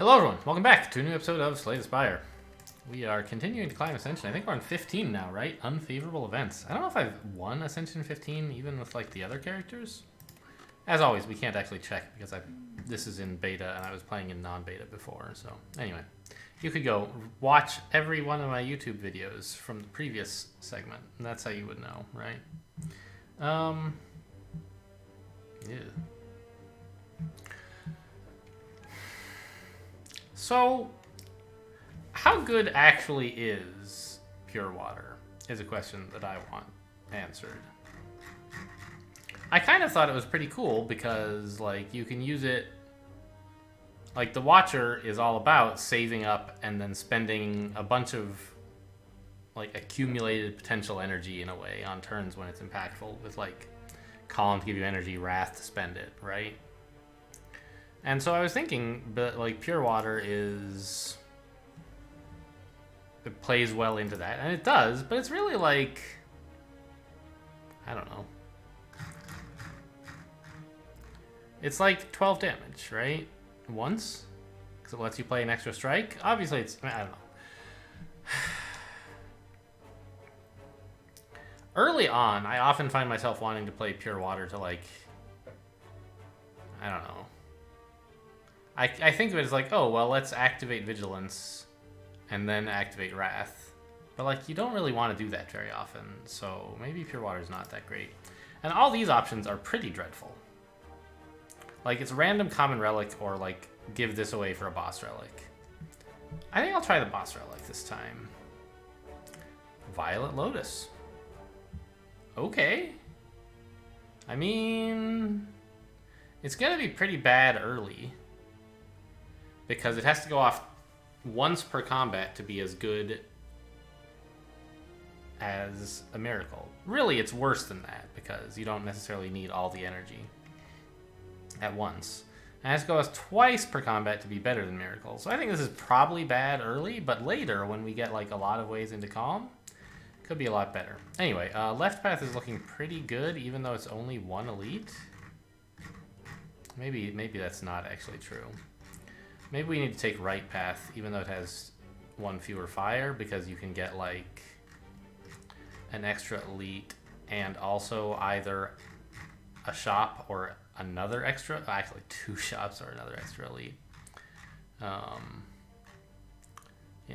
Hello everyone, welcome back to a new episode of Slay the Spire. We are continuing to climb Ascension. I think we're on 15 now, right? Unfavorable events. I don't know if I've won Ascension 15 even with like the other characters. As always, we can't actually check because this is in beta and I was playing in non-beta before. So anyway, you could go watch every one of my YouTube videos from the previous segment, and that's how you would know, right? Yeah. So, how good actually is pure water is a question that I want answered. I kind of thought it was pretty cool because, like, you can use it... Like, the Watcher is all about saving up and then spending a bunch of, like, accumulated potential energy in a way on turns when it's impactful with, like, Column to give you energy, Wrath to spend it, right? And so I was thinking, but like pure water is, it plays well into that, and it does, but it's really like, I don't know. It's like 12 damage, right? Once? Because it lets you play an extra strike? Obviously it's, I don't know. Early on, I often find myself wanting to play pure water to like, I don't know. I think of it as like, oh, well, let's activate Vigilance and then activate Wrath. But, like, you don't really want to do that very often, so maybe Pure Water is not that great. And all these options are pretty dreadful. Like, it's random common relic or, like, give this away for a boss relic. I think I'll try the boss relic this time. Violet Lotus. Okay. I mean, it's going to be pretty bad early, because it has to go off once per combat to be as good as a miracle. Really, it's worse than that, because you don't necessarily need all the energy at once. And it has to go off twice per combat to be better than miracle. So I think this is probably bad early, but later, when we get like a lot of ways into calm, could be a lot better. Anyway, left path is looking pretty good, even though it's only one elite. Maybe that's not actually true. Maybe we need to take right path, even though it has one fewer fire, because you can get, like, an extra elite and also either a shop or another extra... Actually, 2 shops or another extra elite. Yeah,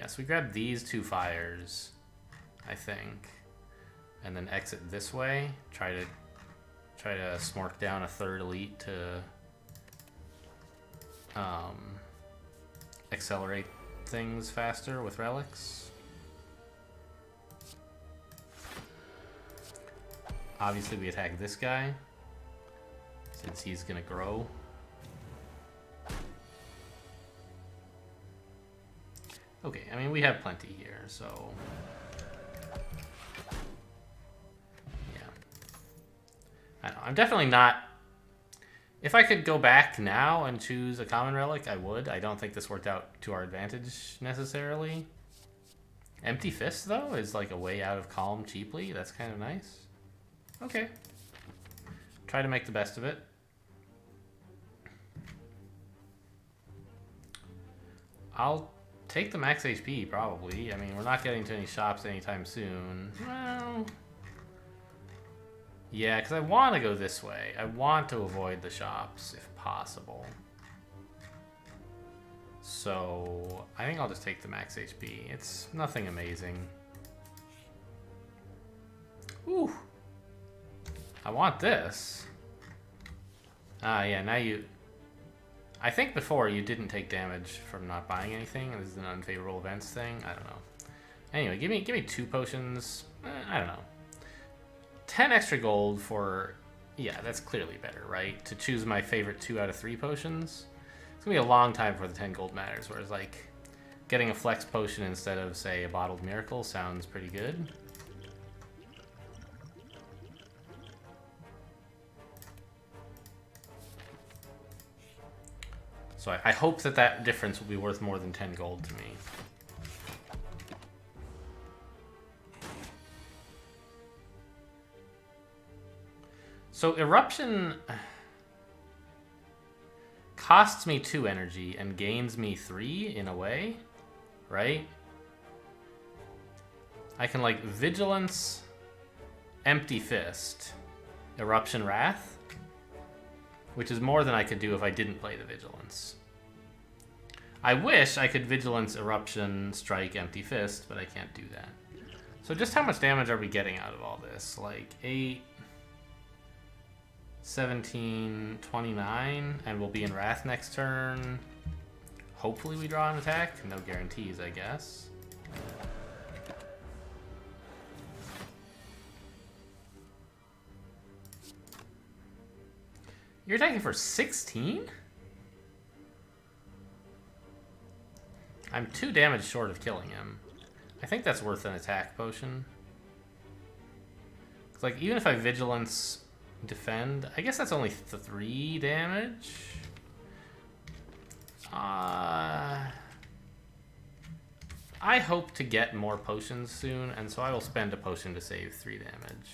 so we grab these 2 fires, I think, and then exit this way. Try to smork down a 3rd elite to... accelerate things faster with relics. Obviously we attack this guy since he's gonna grow. Okay, I mean we have plenty here, so yeah. I don't know, I'm definitely not... If I could go back now and choose a common relic, I would. I don't think this worked out to our advantage necessarily. Empty Fist, though, is like a way out of calm cheaply. That's kind of nice. Okay. Try to make the best of it. I'll take the max HP, probably. I mean, we're not getting to any shops anytime soon. Well... Yeah, because I want to go this way. I want to avoid the shops, if possible. So, I think I'll just take the max HP. It's nothing amazing. Ooh! I want this. Ah, yeah, now you... I think before you didn't take damage from not buying anything, and this is an unfavorable events thing. I don't know. Anyway, give me 2 potions. I don't know. 10 extra gold for... Yeah, that's clearly better, right? To choose my favorite 2 out of 3 potions. It's gonna be a long time before the 10 gold matters, whereas, like, getting a flex potion instead of, say, a bottled miracle sounds pretty good. So I hope that difference will be worth more than 10 gold to me. So Eruption... costs me 2 energy and gains me 3 in a way, right? I can like Vigilance, Empty Fist, Eruption Wrath, which is more than I could do if I didn't play the Vigilance. I wish I could Vigilance, Eruption, Strike, Empty Fist, but I can't do that. So just how much damage are we getting out of all this? Like 8, 17, 29, and we'll be in Wrath next turn. Hopefully we draw an attack. No guarantees, I guess. You're attacking for 16? I'm 2 damage short of killing him. I think that's worth an attack potion. It's like, even if I Vigilance defend, I guess that's only 3 damage. I hope to get more potions soon, and so I will spend a potion to save 3 damage.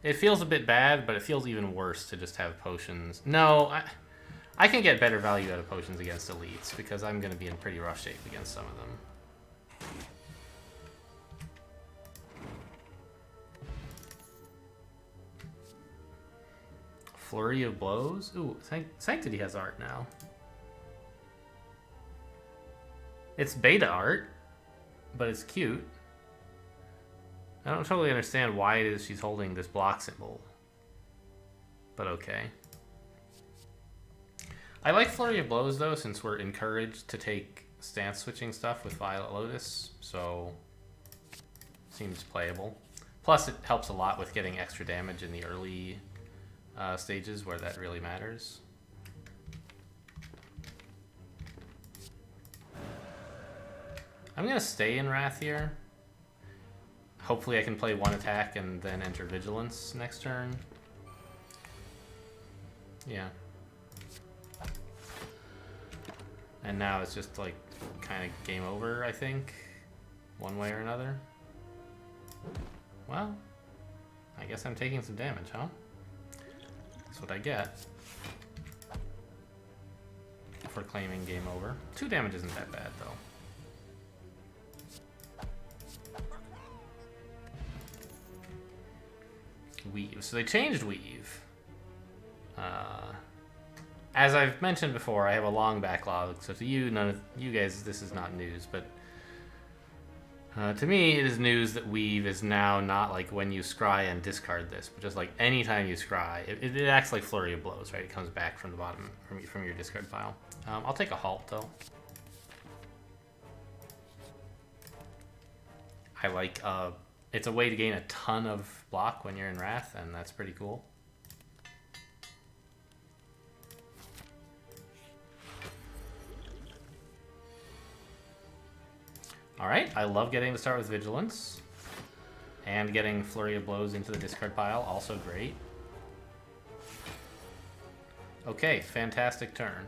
It feels a bit bad, but it feels even worse to just have potions. No, I can get better value out of potions against elites, because I'm going to be in pretty rough shape against some of them. Flurry of Blows? Ooh, Sanctity has art now. It's beta art, but it's cute. I don't totally understand why it is she's holding this block symbol, but okay. I like Flurry of Blows, though, since we're encouraged to take stance switching stuff with Violet Lotus, so seems playable. Plus, it helps a lot with getting extra damage in the early stages where that really matters. I'm going to stay in Wrath here. Hopefully I can play 1 attack and then enter Vigilance next turn. Yeah. And now it's just like kind of game over, I think. One way or another. Well, I guess I'm taking some damage, huh? That's what I get for claiming game over. 2 damage isn't that bad, though. Weave. So they changed Weave. As I've mentioned before, I have a long backlog, so to you, none of you guys, this is not news, but to me, it is news that Weave is now not like when you scry and discard this, but just like anytime you scry. It acts like Flurry of Blows, right? It comes back from the bottom, from your discard pile. I'll take a Halt, though. I like, it's a way to gain a ton of block when you're in Wrath, and that's pretty cool. Alright, I love getting to start with Vigilance. And getting Flurry of Blows into the discard pile, also great. Okay, fantastic turn.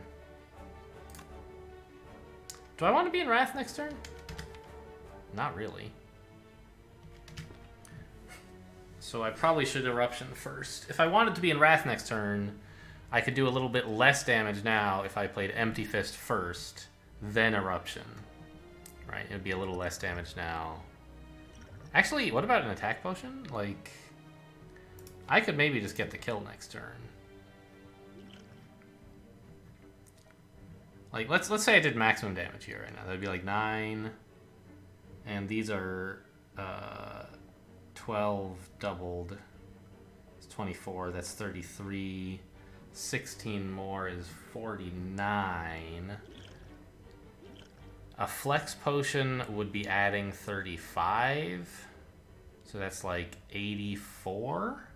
Do I want to be in Wrath next turn? Not really. So I probably should Eruption first. If I wanted to be in Wrath next turn, I could do a little bit less damage now if I played Empty Fist first, then Eruption. Right, it would be a little less damage now. Actually, what about an attack potion? Like, I could maybe just get the kill next turn. Like, let's say I did maximum damage here right now. That'd be like 9, and these are 12 doubled. It's 24. That's 33. 16 more is 49. A flex potion would be adding 35. So that's like 84.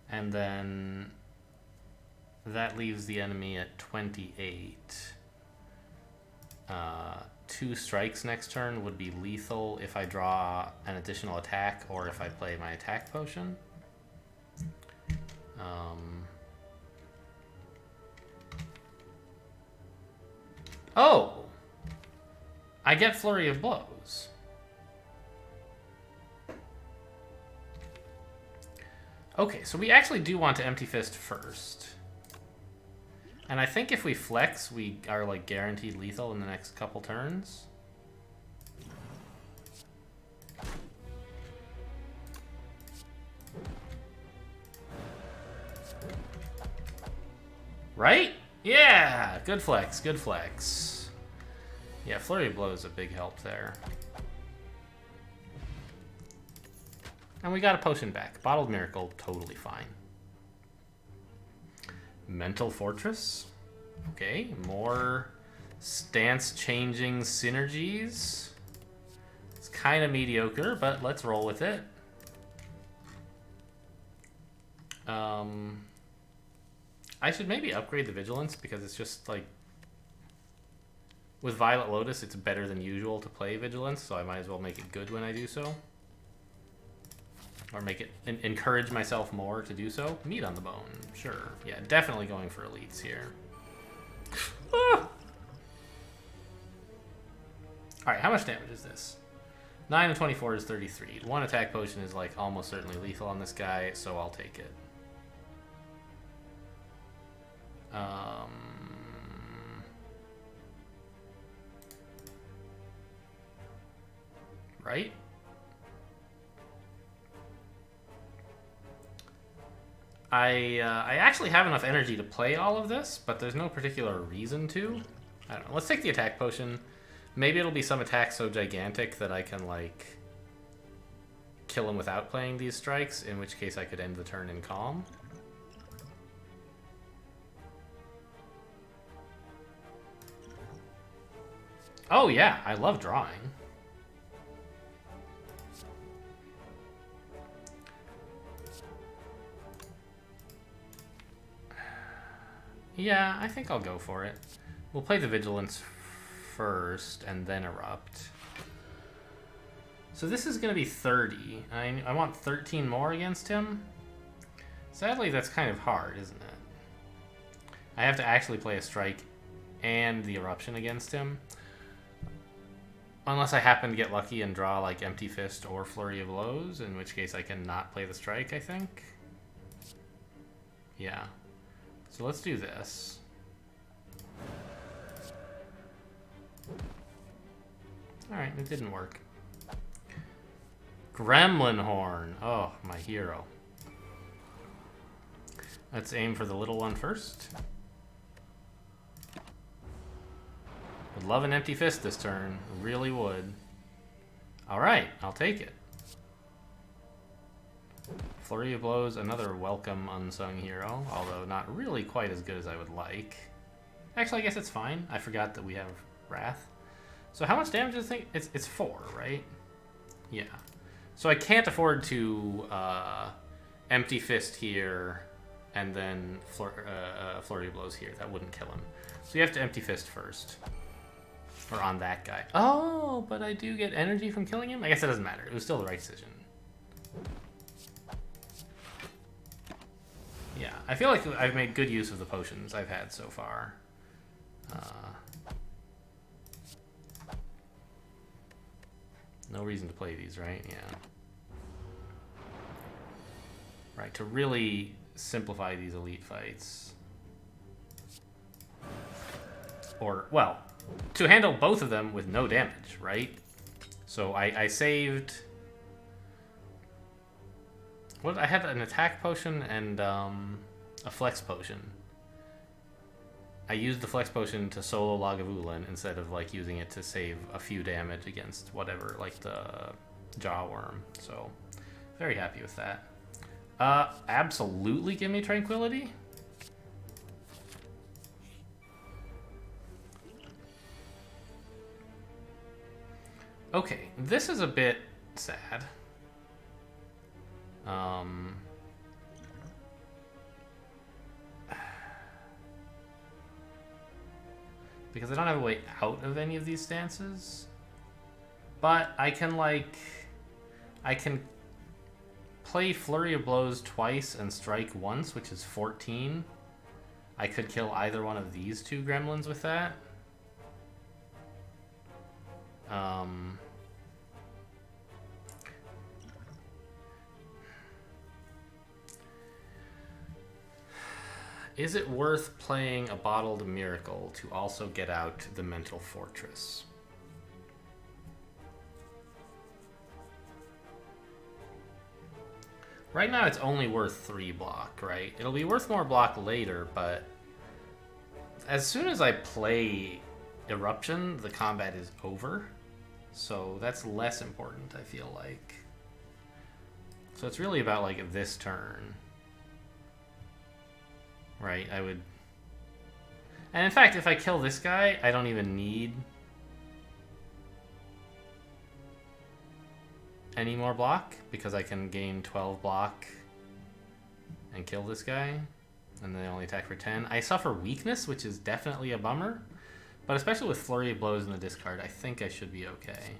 And then that leaves the enemy at 28. 2 strikes next turn would be lethal if I draw an additional attack or if I play my attack potion. Oh! I get Flurry of Blows. Okay, so we actually do want to Empty Fist first. And I think if we flex, we are like guaranteed lethal in the next couple turns. Right? Yeah! Good flex, good flex. Yeah, Flurry of Blow is a big help there. And we got a potion back. Bottled Miracle, totally fine. Mental Fortress. Okay, more stance-changing synergies. It's kind of mediocre, but let's roll with it. I should maybe upgrade the Vigilance because it's just like... With Violet Lotus, it's better than usual to play Vigilance, so I might as well make it good when I do so. Or make it... encourage myself more to do so. Meat on the Bone, sure. Yeah, definitely going for elites here. Ah! Alright, how much damage is this? 9 and 24 is 33. One attack potion is like almost certainly lethal on this guy, so I'll take it. Right? I actually have enough energy to play all of this, but there's no particular reason to. I don't know. Let's take the attack potion. Maybe it'll be some attack so gigantic that I can, like, kill him without playing these strikes, in which case I could end the turn in calm. Oh yeah, I love drawing. Yeah, I think I'll go for it. We'll play the Vigilance first and then Erupt. So this is going to be 30. I want 13 more against him. Sadly, that's kind of hard, isn't it? I have to actually play a strike and the Eruption against him. Unless I happen to get lucky and draw like Empty Fist or Flurry of Blows, in which case I can not play the strike, I think. Yeah. So let's do this. Alright, it didn't work. Gremlin Horn. Oh, my hero. Let's aim for the little one first. Would love an Empty Fist this turn. Really would. Alright, I'll take it. Flurry of Blows, another welcome unsung hero, although not really quite as good as I would like. Actually, I guess it's fine. I forgot that we have Wrath. So how much damage is this thing? It's 4, right? Yeah. So I can't afford to Empty Fist here and then Flurry of Blows here. That wouldn't kill him. So you have to Empty Fist first. Or on that guy. Oh, but I do get energy from killing him? I guess it doesn't matter. It was still the right decision. Yeah, I feel like I've made good use of the potions I've had so far. No reason to play these, right? Yeah. Right, to really simplify these elite fights. Or, well, to handle both of them with no damage, right? So I saved... What? I had an attack potion and a flex potion. I used the flex potion to solo Lagavulin instead of like using it to save a few damage against whatever, like the Jawworm. So, very happy with that. Absolutely give me Tranquility. Okay, this is a bit sad. Because I don't have a way out of any of these stances. But I can, like... I can play Flurry of Blows twice and strike once, which is 14. I could kill either one of these two gremlins with that. Is it worth playing a bottled miracle to also get out the mental fortress? Right now it's only worth 3 block, right? It'll be worth more block later, but as soon as I play Eruption, the combat is over. So that's less important, I feel like. So it's really about like this turn. Right, I would... And in fact, if I kill this guy, I don't even need any more block, because I can gain 12 block and kill this guy, and they only attack for 10. I suffer weakness, which is definitely a bummer, but especially with Flurry of Blows in the discard, I think I should be okay.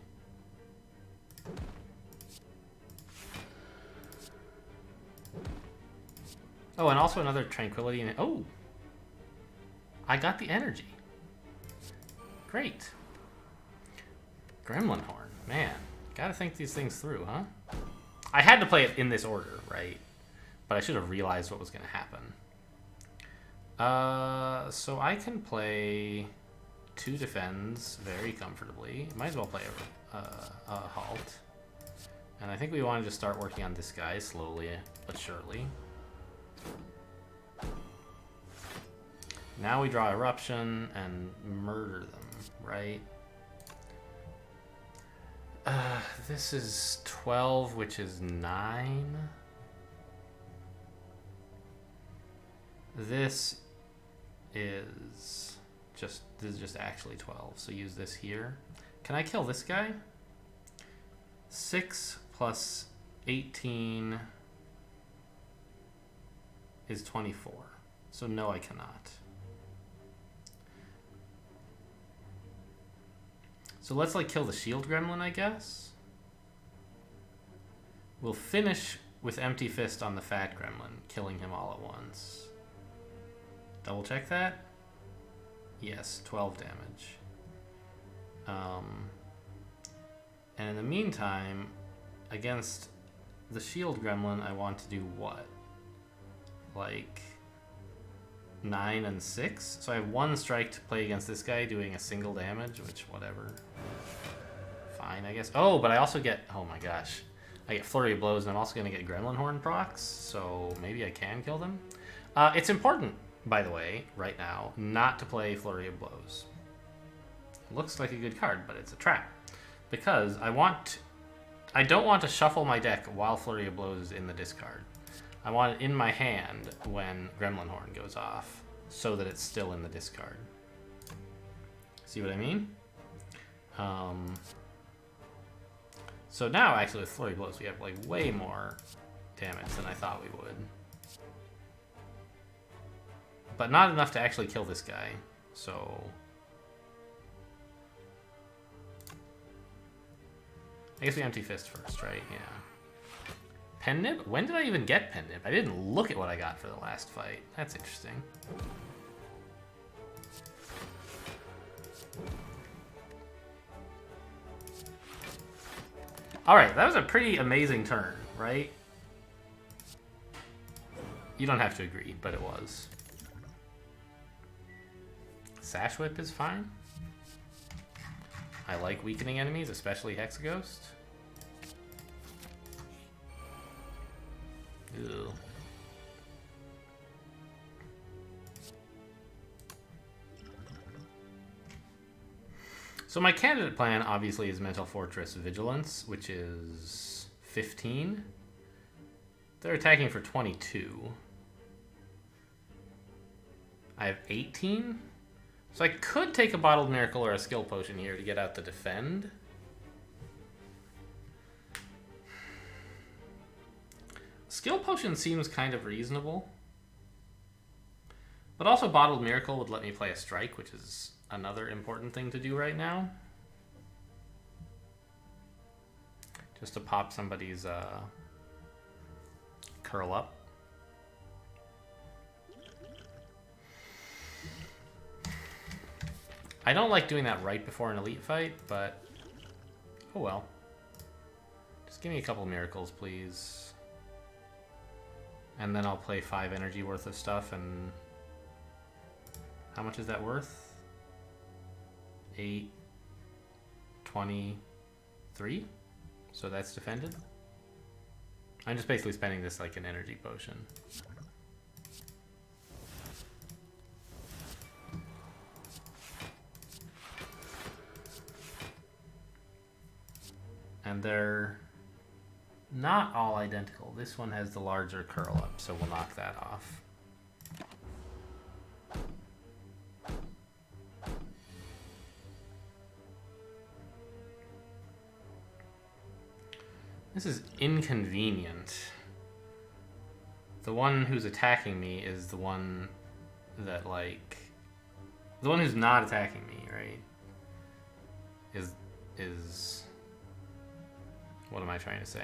Oh, and also another Tranquility in it. Oh! I got the energy. Great. Gremlin Horn. Man. Gotta think these things through, huh? I had to play it in this order, right? But I should have realized what was going to happen. So I can play 2 defends very comfortably. Might as well play a halt. And I think we wanted to start working on this guy slowly but surely. Now we draw Eruption and murder them, right? This is 12, which is 9. This is just actually 12, so use this here. Can I kill this guy? 6 plus 18 is 24. So no, I cannot. So let's like kill the shield gremlin, I guess. We'll finish with Empty Fist on the fat gremlin, killing him all at once. Double check that. Yes, 12 damage. And in the meantime, against the shield gremlin, I want to do what? Like 9 and 6? So I have 1 strike to play against this guy doing a single damage, which whatever. Fine, I guess. Oh, but I also get, oh my gosh. I get Flurry of Blows, and I'm also going to get Gremlin Horn procs, so maybe I can kill them. It's important, by the way, right now, not to play Flurry of Blows. Looks like a good card, but it's a trap. Because I don't want to shuffle my deck while Flurry of Blows is in the discard. I want it in my hand when Gremlin Horn goes off, so that it's still in the discard. See what I mean? So now, actually, with Flurry of Blows, we have like way more damage than I thought we would. But not enough to actually kill this guy, so... I guess we Empty Fist first, right? Yeah. Pen Nib? When did I even get Pen Nib? I didn't look at what I got for the last fight. That's interesting. Alright, that was a pretty amazing turn, right? You don't have to agree, but it was. Sash Whip is fine. I like weakening enemies, especially Hexaghost. Ew. So my candidate plan, obviously, is Mental Fortress Vigilance, which is 15. They're attacking for 22. I have 18. So I could take a Bottled Miracle or a Skill Potion here to get out the defend. Skill Potion seems kind of reasonable. But also Bottled Miracle would let me play a Strike, which is another important thing to do right now. Just to pop somebody's curl up. I don't like doing that right before an elite fight, but oh well. Just give me a couple miracles, please. And then I'll play 5 energy worth of stuff and How much is that worth? 823. So that's defended. I'm just basically spending this like an energy potion. And they're not all identical. This one has the larger curl up, so we'll knock that off. This is inconvenient. The one who's attacking me is the one that, like... The one who's not attacking me, right? Is... What am I trying to say?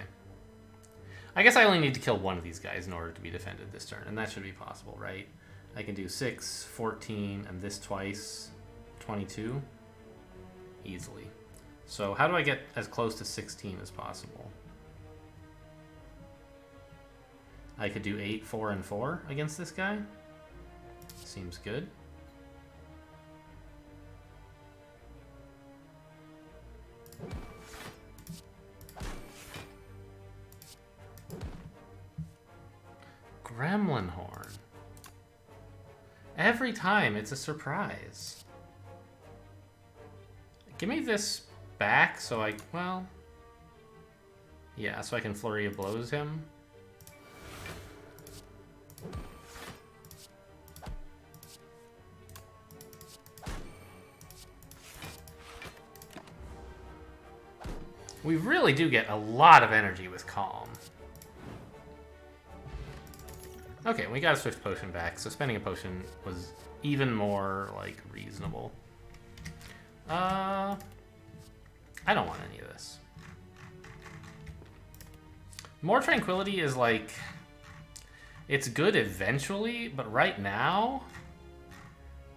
I guess I only need to kill one of these guys in order to be defended this turn, and that should be possible, right? I can do 6, 14, and this twice, 22, easily. So how do I get as close to 16 as possible? I could do 8, 4, and 4 against this guy. Seems good. Gremlin Horn. Every time it's a surprise. Give me this back so I, well, yeah, so I can Flurry of Blows him. We really do get a lot of energy with Calm. Okay, we got a Swift Potion back, so spending a potion was even more, like, reasonable. I don't want any of this. More Tranquility is, like... It's good eventually, but right now...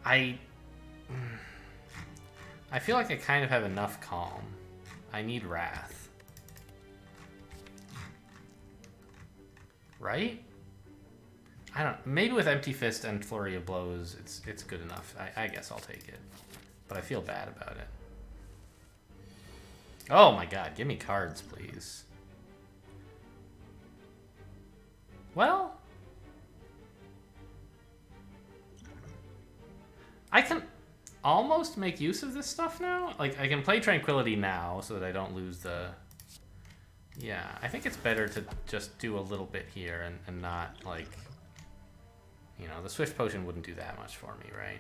I feel like I kind of have enough Calm. I need Wrath. Right? I don't... Maybe with Empty Fist and Flurry of Blows, it's good enough. I guess I'll take it. But I feel bad about it. Oh my god, give me cards, please. Well... I can almost make use of this stuff now. Like, I can play Tranquility now so that I don't lose the... Yeah, I think it's better to just do a little bit here and not, like... You know, the Swift Potion wouldn't do that much for me, right?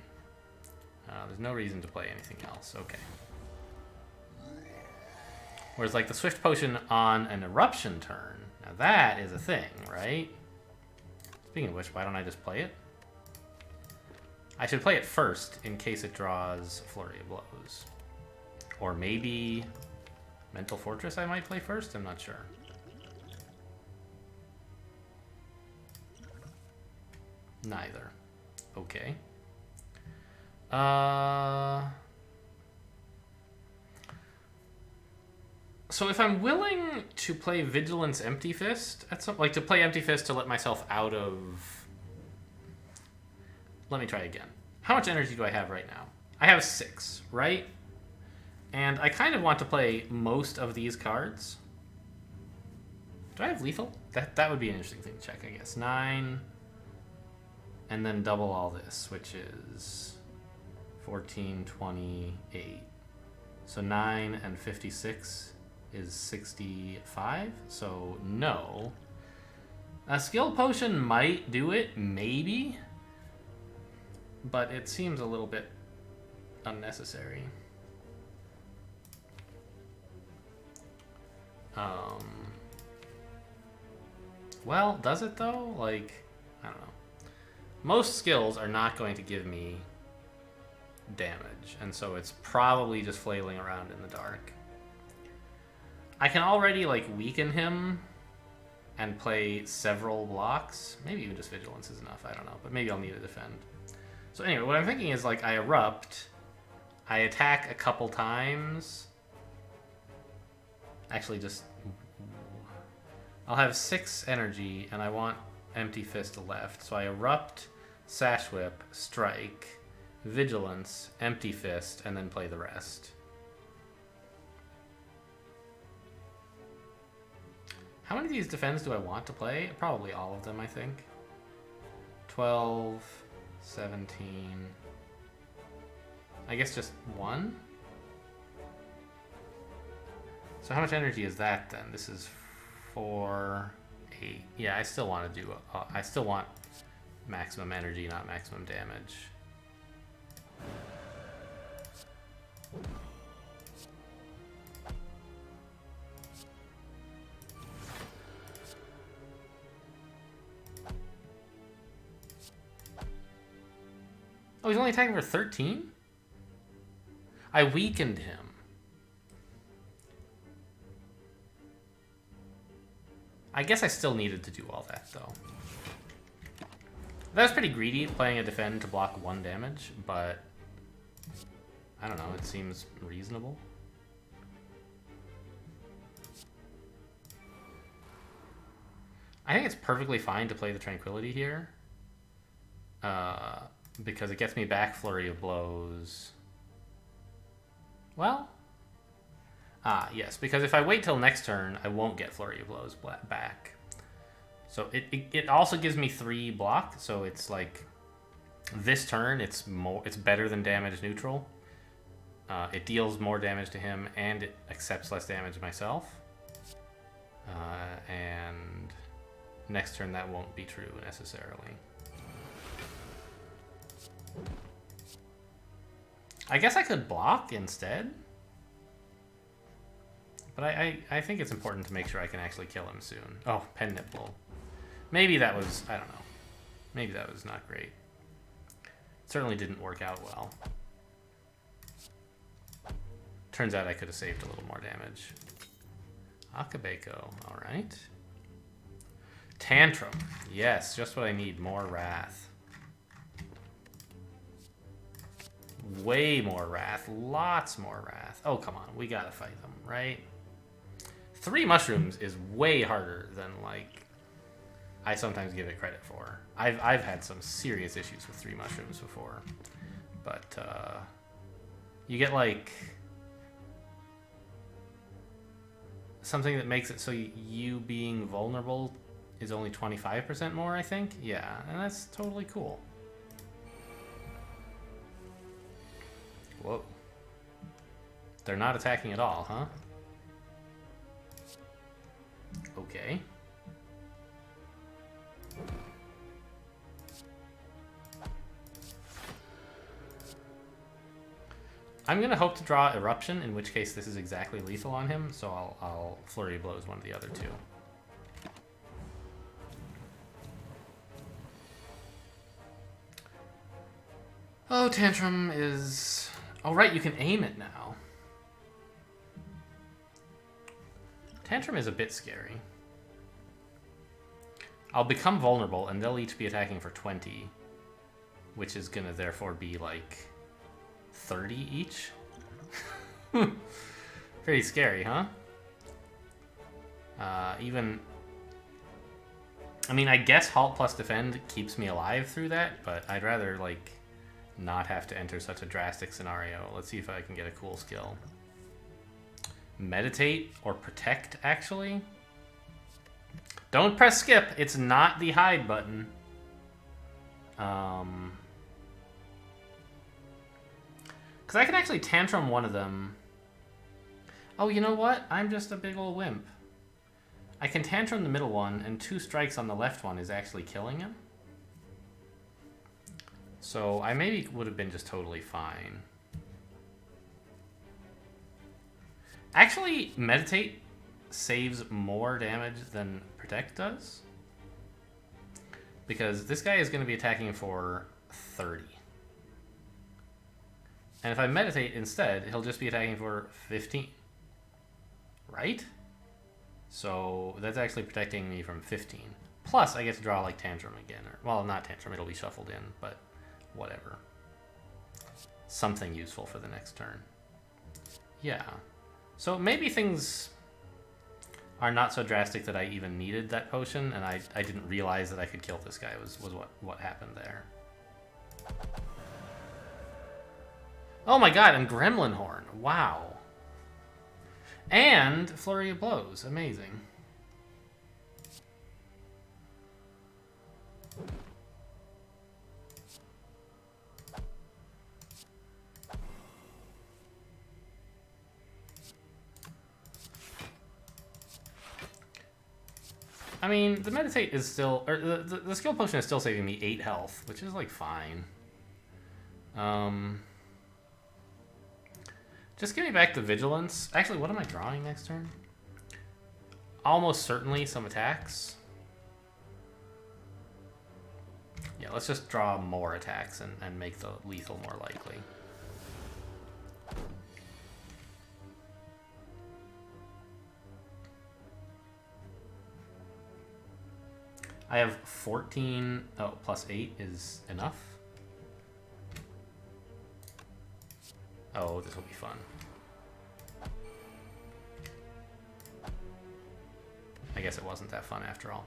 There's no reason to play anything else. Okay. Whereas, like, the Swift Potion on an Eruption turn, now that is a thing, right? Speaking of which, why don't I just play it? I should play it first in case it draws Flurry of Blows. Or maybe Mental Fortress I might play first? I'm not sure. Neither. Okay. So if I'm willing to play Vigilance Empty Fist, at some, like to play Empty Fist to let myself out of... Let me try again. How much energy do I have right now? I have 6, right? And I kind of want to play most of these cards. Do I have lethal? That would be an interesting thing to check, I guess. 9... And then double all this, which is 14, 28. So 9 and 56 is 65. So no. A skill potion might do it, maybe. But it seems a little bit unnecessary. Well, does it though? Like, I don't know. Most skills are not going to give me damage, and so it's probably just flailing around in the dark. I can already, like, weaken him and play several blocks. Maybe even just Vigilance is enough, I don't know, but maybe I'll need to defend. So anyway, what I'm thinking is, like, I Erupt, I attack a couple times. Actually, just... I'll have 6 energy, and I want Empty Fist left, so I Erupt, Sash Whip, Strike, Vigilance, Empty Fist, and then play the rest. How many of these defends do I want to play? Probably all of them, I think. 12, 17. I guess just one? So how much energy is that then? This is 4, 8. Yeah, I still want to do... I still want maximum energy, not maximum damage. Oh, he's only attacking for 13? I weakened him. I guess I still needed to do all that, though. That was pretty greedy, playing a defend to block 1 damage, but... I don't know, it seems reasonable. I think it's perfectly fine to play the Tranquility here. Because it gets me back Flurry of Blows. Well... yes, because if I wait till next turn, I won't get Flurry of Blows back. So it also gives me 3 block, so it's like... This turn, it's better than damage neutral. It deals more damage to him, and it accepts less damage myself. And next turn that won't be true necessarily. I guess I could block instead. But I think it's important to make sure I can actually kill him soon. Oh, Pen Nipple. Maybe that was, I don't know. Maybe that was not great. It certainly didn't work out well. Turns out I could have saved a little more damage. Akabeko, alright. Tantrum. Yes, just what I need. More Wrath. Way more Wrath. Lots more Wrath. Oh, come on. We gotta fight them, right? 3 mushrooms is way harder than, like, I sometimes give it credit for. I've had some serious issues with 3 mushrooms before. But, you get, like... something that makes it so you being vulnerable is only 25% more, I think? Yeah, and that's totally cool. Whoa. They're not attacking at all, huh? Okay. I'm going to hope to draw Eruption, in which case this is exactly lethal on him, so I'll Flurry of Blows one of the other 2. Oh, Tantrum is... Oh, right, you can aim it now. Tantrum is a bit scary. I'll become vulnerable, and they'll each be attacking for 20, which is going to therefore be, like... 30 each? Pretty scary, huh? Even... I mean, I guess Halt plus Defend keeps me alive through that, but I'd rather, like, not have to enter such a drastic scenario. Let's see if I can get a cool skill. Meditate or Protect, actually? Don't press skip. It's not the hide button. Because I can actually Tantrum one of them. Oh, you know what? I'm just a big old wimp. I can Tantrum the middle one, and 2 strikes on the left one is actually killing him. So I maybe would have been just totally fine. Actually, Meditate saves more damage than Protect does. Because this guy is going to be attacking for 30. And if I Meditate instead, he'll just be attacking for 15. Right? So that's actually protecting me from 15. Plus, I get to draw, like, Tantrum again. Or, well, not Tantrum, it'll be shuffled in, but whatever. Something useful for the next turn. Yeah. So maybe things are not so drastic that I even needed that potion, and I didn't realize that I could kill this guy was what happened there. Oh my god, and Gremlin Horn. Wow. And Flurry of Blows. Amazing. I mean, the Meditate is still... Or the Skill Potion is still saving me 8 health, which is, like, fine. Just give me back the Vigilance. Actually, what am I drawing next turn? Almost certainly some attacks. Yeah, let's just draw more attacks and make the lethal more likely. I have 14. Oh, plus 8 is enough. Oh, this will be fun. I guess it wasn't that fun after all.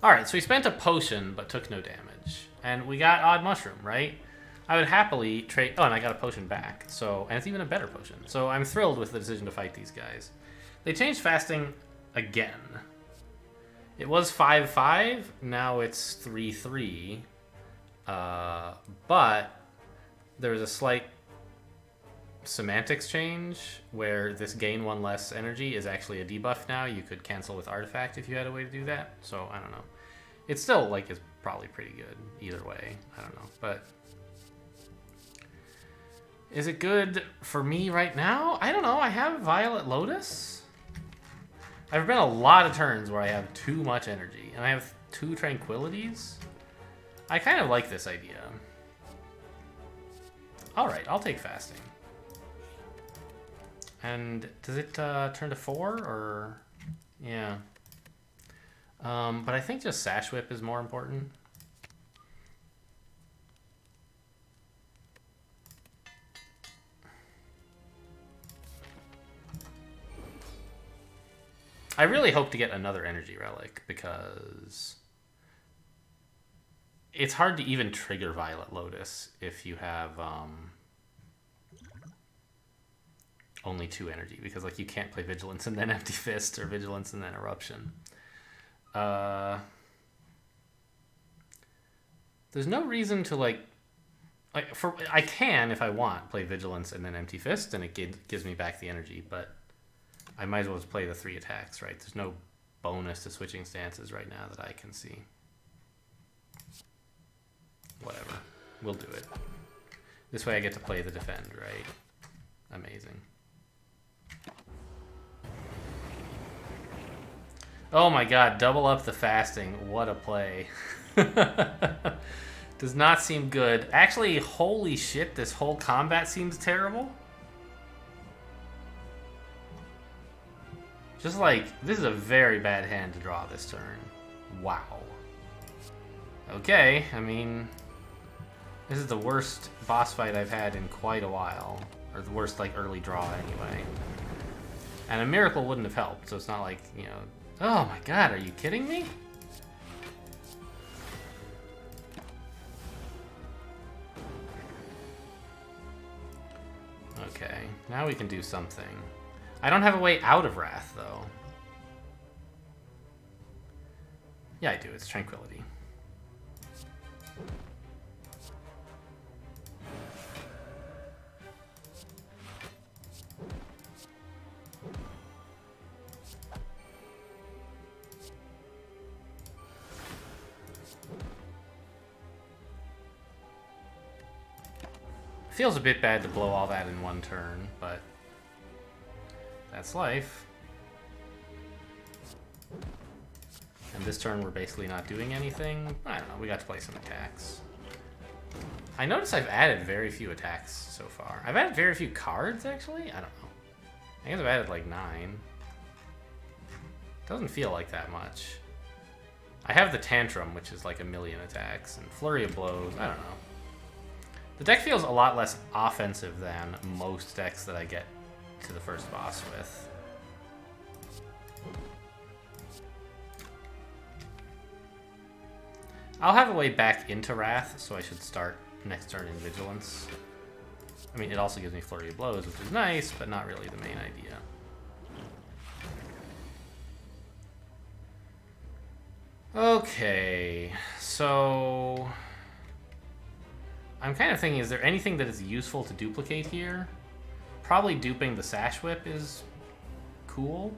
Alright, so we spent a potion, but took no damage. And we got Odd Mushroom, right? I would happily trade... Oh, and I got a potion back. So, and it's even a better potion. So I'm thrilled with the decision to fight these guys. They changed fasting again. It was 5-5. Now it's 3-3. But there's a slight semantics change where this gain 1 less energy is actually a debuff now. You could cancel with Artifact if you had a way to do that. So, I don't know. It's still, like, is probably pretty good either way. I don't know. But is it good for me right now? I don't know. I have Violet Lotus. I've been a lot of turns where I have too much energy. And I have 2 Tranquilities. I kind of like this idea. Alright, I'll take Fasting. And does it turn to 4 or... Yeah. But I think just Sash Whip is more important. I really hope to get another Energy Relic because it's hard to even trigger Violet Lotus if you have only 2 energy, because like you can't play Vigilance and then Empty Fist or Vigilance and then Eruption. There's no reason to like I can, if I want, play Vigilance and then Empty Fist and it gives me back the energy, but I might as well just play the 3 attacks, right? There's no bonus to switching stances right now that I can see. Whatever. We'll do it. This way I get to play the Defend, right? Amazing. Oh my god, double up the fasting. What a play. Does not seem good. Actually, holy shit, this whole combat seems terrible. Just like, this is a very bad hand to draw this turn. Wow. Okay, I mean, this is the worst boss fight I've had in quite a while. Or the worst, like, early draw anyway. And a miracle wouldn't have helped, so it's not like, you know... Oh my god, are you kidding me? Okay, now we can do something. I don't have a way out of Wrath, though. Yeah, I do. It's Tranquility. Feels a bit bad to blow all that in one turn, but that's life. And this turn we're basically not doing anything. I don't know, we got to play some attacks. I notice I've added very few attacks so far. I've added very few cards, actually? I don't know. I guess I've added like 9. Doesn't feel like that much. I have the Tantrum, which is like 1,000,000 attacks, and Flurry of Blows, I don't know. The deck feels a lot less offensive than most decks that I get to the first boss with. I'll have a way back into Wrath, so I should start next turn in Vigilance. I mean, it also gives me Flurry of Blows, which is nice, but not really the main idea. Okay, so... I'm kind of thinking, is there anything that is useful to duplicate here? Probably duping the Sash Whip is cool.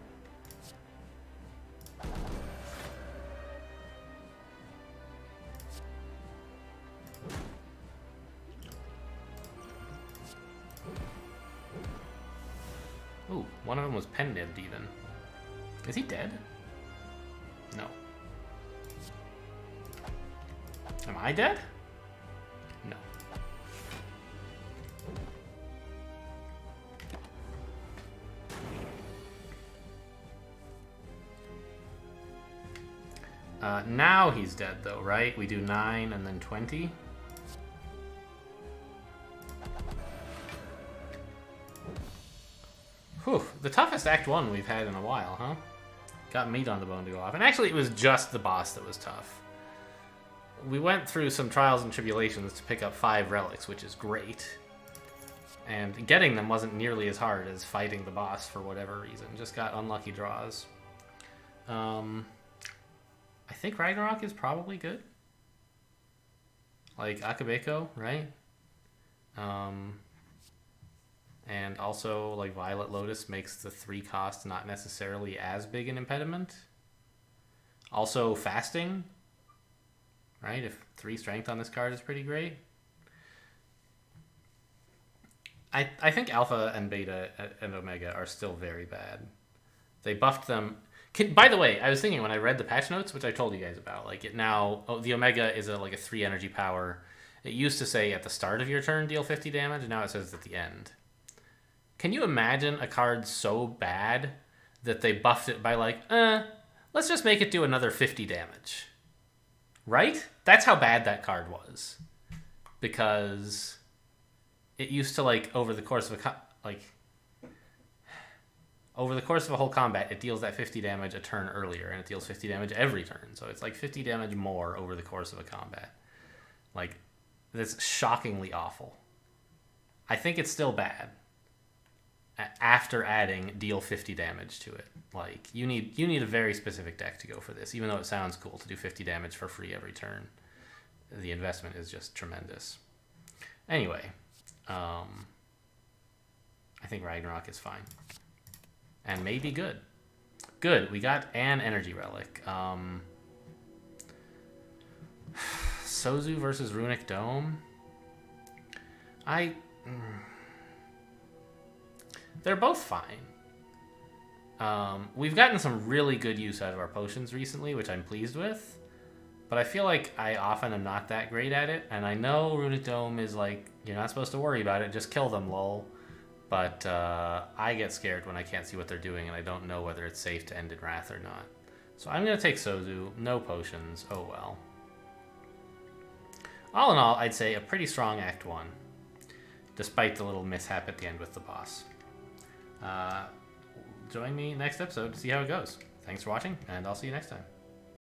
Ooh, one of them was pen-nibbed even. Is he dead? No. Am I dead? No. Now he's dead though, right? We do 9 and then 20. Whew, the toughest Act 1 we've had in a while, huh? Got meat on the bone to go off. And actually it was just the boss that was tough. We went through some trials and tribulations to pick up 5 relics, which is great. And getting them wasn't nearly as hard as fighting the boss for whatever reason. Just got unlucky draws. I think Ragnarok is probably good. Like Akabeko, right? And also, like, Violet Lotus makes the 3 cost not necessarily as big an impediment. Also, fasting, right? If 3 strength on this card is pretty great. I think Alpha and Beta and Omega are still very bad. They buffed them. By the way, I was thinking when I read the patch notes, which I told you guys about, like it now, the Omega is like a 3 energy power. It used to say at the start of your turn deal 50 damage, and now it says at the end. Can you imagine a card so bad that they buffed it by like, let's just make it do another 50 damage? Right? That's how bad that card was. Because it used to, like, over the course of a whole combat, it deals that 50 damage a turn earlier, and it deals 50 damage every turn. So it's like 50 damage more over the course of a combat. Like, that's shockingly awful. I think it's still bad after adding deal 50 damage to it. Like, you need a very specific deck to go for this, even though it sounds cool to do 50 damage for free every turn. The investment is just tremendous. Anyway, I think Ragnarok is fine. And maybe good. Good, we got an energy relic. Sozu versus Runic Dome. They're both fine. We've gotten some really good use out of our potions recently, which I'm pleased with. But I feel like I often am not that great at it. And I know Runic Dome is like, you're not supposed to worry about it, just kill them, lol. But I get scared when I can't see what they're doing, and I don't know whether it's safe to end in Wrath or not. So I'm going to take Sozu. No potions. Oh well. All in all, I'd say a pretty strong Act 1, despite the little mishap at the end with the boss. Join me next episode to see how it goes. Thanks for watching, and I'll see you next time.